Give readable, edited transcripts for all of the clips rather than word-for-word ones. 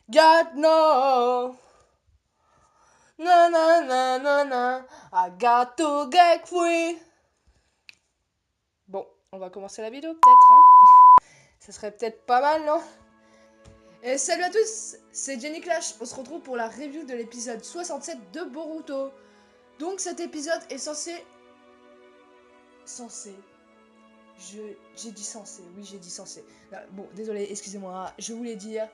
God no. Na na na na na. I got to get free. Bon, on va commencer la vidéo peut-être, hein. Ça serait peut-être pas mal, non? Et salut à tous, c'est Jenny Clash. On se retrouve pour la review de l'épisode 67 de Boruto. Donc cet épisode est censé... J'ai dit censé, oui j'ai dit censé. Bon, désolé, excusez-moi, je voulais dire...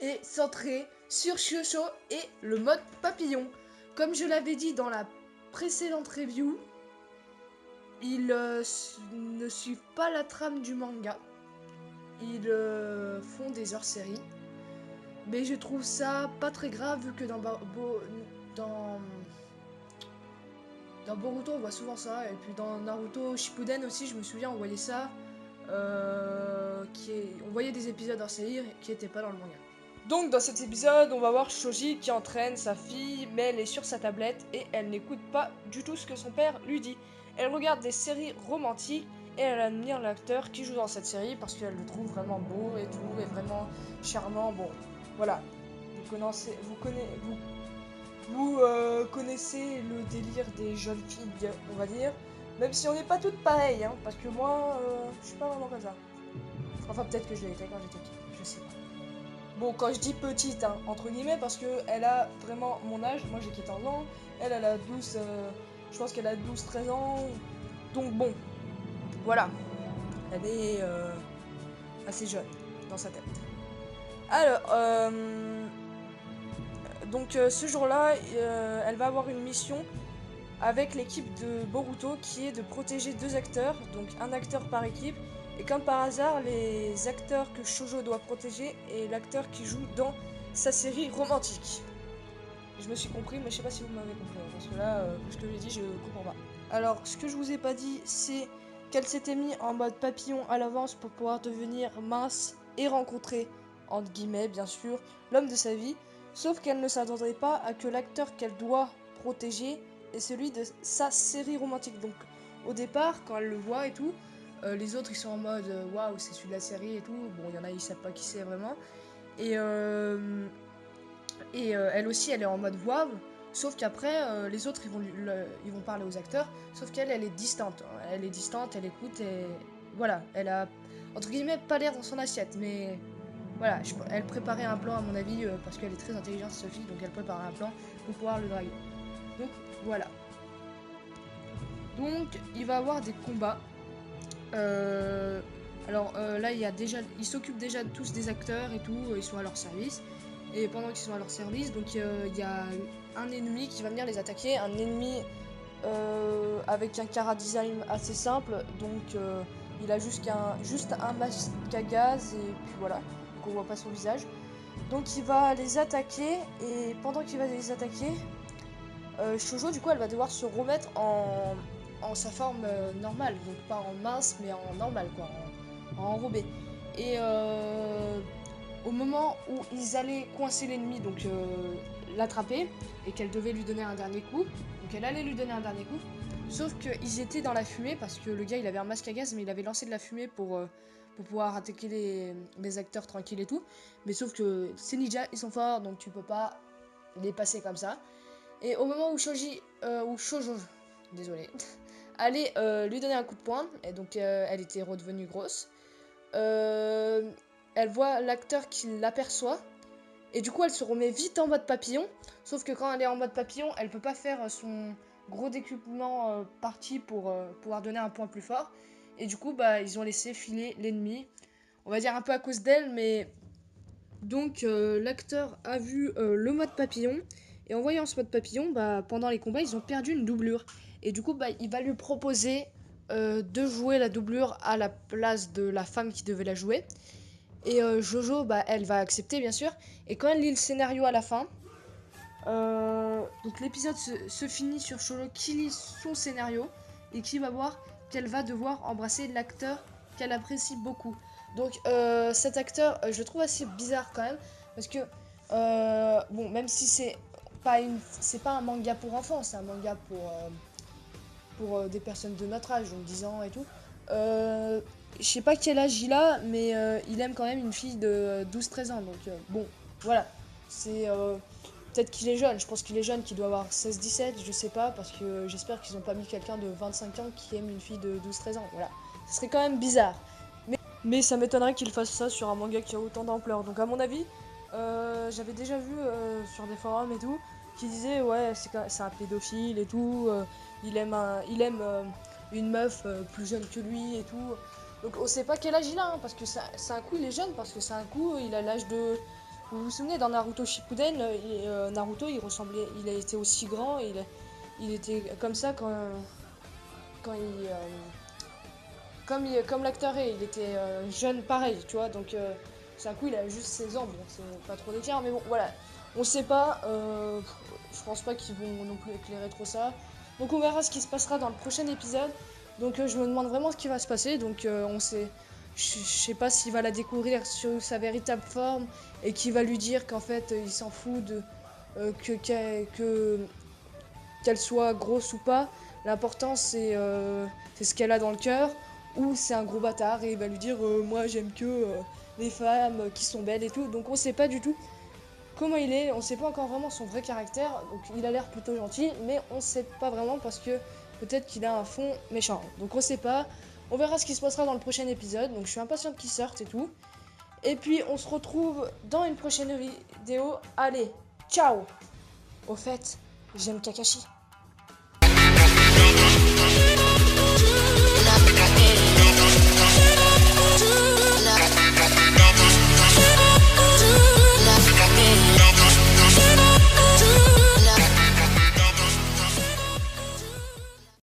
est centré sur Shosho et le mode papillon. Comme je l'avais dit dans la précédente review, ils ne suivent pas la trame du manga. Ils font des hors-séries. Mais je trouve ça pas très grave vu que dans Boruto on voit souvent ça. Et puis dans Naruto Shippuden aussi, je me souviens, on voyait ça. On voyait des épisodes hors-série qui n'étaient pas dans le manga. Donc dans cet épisode, on va voir Shoji qui entraîne sa fille, mais elle est sur sa tablette et elle n'écoute pas du tout ce que son père lui dit. Elle regarde des séries romantiques et elle admire l'acteur qui joue dans cette série parce qu'elle le trouve vraiment beau et tout, et vraiment charmant. Bon, voilà. Vous connaissez le délire des jeunes filles, on va dire. Même si on n'est pas toutes pareilles, hein, parce que moi, je suis pas vraiment comme ça. Enfin, peut-être que je l'ai été quand j'étais petite, je sais pas. Bon, quand je dis petite, hein, entre guillemets, parce que elle a vraiment mon âge. Moi, j'ai 14 ans. Elle a 12... je pense qu'elle a 12-13 ans. Donc bon, voilà. Elle est assez jeune dans sa tête. Alors, donc ce jour-là, elle va avoir une mission avec l'équipe de Boruto qui est de protéger deux acteurs, donc un acteur par équipe. Et comme par hasard, les acteurs que Shoujo doit protéger est l'acteur qui joue dans sa série romantique. Je me suis compris, mais je sais pas si vous m'avez compris, parce que là, ce que j'ai dit, je comprends pas. Alors, ce que je vous ai pas dit, c'est qu'elle s'était mis en mode papillon à l'avance pour pouvoir devenir mince et rencontrer, entre guillemets, bien sûr, l'homme de sa vie. Sauf qu'elle ne s'attendrait pas à que l'acteur qu'elle doit protéger est celui de sa série romantique. Donc, au départ, quand elle le voit et tout, les autres ils sont en mode waouh, c'est celui de la série et tout. Bon, il y en a, ils savent pas qui c'est vraiment. Et elle aussi, elle est en mode WAV, sauf qu'après, les autres, ils vont parler aux acteurs, sauf qu'elle, elle est distante. Elle est distante, elle écoute, et voilà, elle a, entre guillemets, pas l'air dans son assiette, mais voilà, elle préparait un plan, à mon avis, parce qu'elle est très intelligente, Sophie, donc elle préparait un plan pour pouvoir le draguer. Donc, voilà. Donc, il va y avoir des combats. Là, ils s'occupent déjà tous des acteurs et tout, ils sont à leur service. Et pendant qu'ils sont à leur service, donc il y a un ennemi qui va venir les attaquer, un ennemi avec un chara design assez simple, donc il a juste un masque à gaz et puis voilà, donc on voit pas son visage. Donc il va les attaquer et pendant qu'il va les attaquer, Shoujo du coup elle va devoir se remettre en sa forme normale, donc pas en mince mais en normal quoi, en enrobé. Et au moment où ils allaient coincer l'ennemi, donc l'attraper, et qu'elle devait lui donner un dernier coup, donc elle allait lui donner un dernier coup, sauf qu'ils étaient dans la fumée, parce que le gars il avait un masque à gaz, mais il avait lancé de la fumée pour pouvoir attaquer les acteurs tranquilles et tout, mais sauf que ces ninjas ils sont forts, donc tu peux pas les passer comme ça. Et au moment où Shoujo, désolé, allait lui donner un coup de poing, et donc elle était redevenue grosse, elle voit l'acteur qui l'aperçoit, et du coup elle se remet vite en mode papillon, sauf que quand elle est en mode papillon, elle peut pas faire son gros décuplement parti pour pouvoir donner un point plus fort, et du coup bah ils ont laissé filer l'ennemi, on va dire un peu à cause d'elle, mais donc l'acteur a vu le mode papillon, et en voyant ce mode papillon, bah, pendant les combats, ils ont perdu une doublure. Et du coup, bah, il va lui proposer de jouer la doublure à la place de la femme qui devait la jouer. Et Jojo, bah, elle va accepter, bien sûr. Et quand elle lit le scénario à la fin, donc l'épisode se finit sur Jojo qui lit son scénario et qui va voir qu'elle va devoir embrasser l'acteur qu'elle apprécie beaucoup. Donc cet acteur, je le trouve assez bizarre quand même, parce que bon, même si c'est pas un manga pour enfants, c'est un manga pour des personnes de notre âge, donc 10 ans et tout. Je sais pas quel âge il a, mais il aime quand même une fille de 12-13 ans, donc bon, voilà. C'est peut-être qu'il est jeune, je pense qu'il est jeune, qu'il doit avoir 16-17, je sais pas, parce que j'espère qu'ils ont pas mis quelqu'un de 25 ans qui aime une fille de 12-13 ans, voilà. Ce serait quand même bizarre. Mais ça m'étonnerait qu'il fasse ça sur un manga qui a autant d'ampleur. Donc à mon avis, j'avais déjà vu sur des forums et tout, qui disaient ouais c'est un pédophile et tout, il aime une meuf plus jeune que lui et tout. Donc on sait pas quel âge il a, hein, parce que c'est un coup il est jeune, parce que c'est un coup il a l'âge de... Vous vous souvenez dans Naruto Shippuden, Naruto il a été aussi grand, il était comme ça quand il... comme l'acteur est, il était jeune pareil, tu vois, donc c'est un coup il a juste 16 ans, bon c'est pas trop d'écart, mais bon voilà, on sait pas, je pense pas qu'ils vont non plus éclairer trop ça, donc on verra ce qui se passera dans le prochain épisode, donc je me demande vraiment ce qui va se passer, donc on sait, je sais pas s'il va la découvrir sur sa véritable forme, et qu'il va lui dire qu'en fait il s'en fout de qu'elle soit grosse ou pas, l'important c'est ce qu'elle a dans le cœur, ou c'est un gros bâtard et il va lui dire moi j'aime que les femmes qui sont belles et tout. Donc on sait pas du tout comment il est, on sait pas encore vraiment son vrai caractère. Donc il a l'air plutôt gentil, mais on sait pas vraiment parce que peut-être qu'il a un fond méchant. Donc on sait pas. On verra ce qui se passera dans le prochain épisode. Donc je suis impatiente qu'il sorte et tout. Et puis on se retrouve dans une prochaine vidéo. Allez, ciao. Au fait, j'aime Kakashi.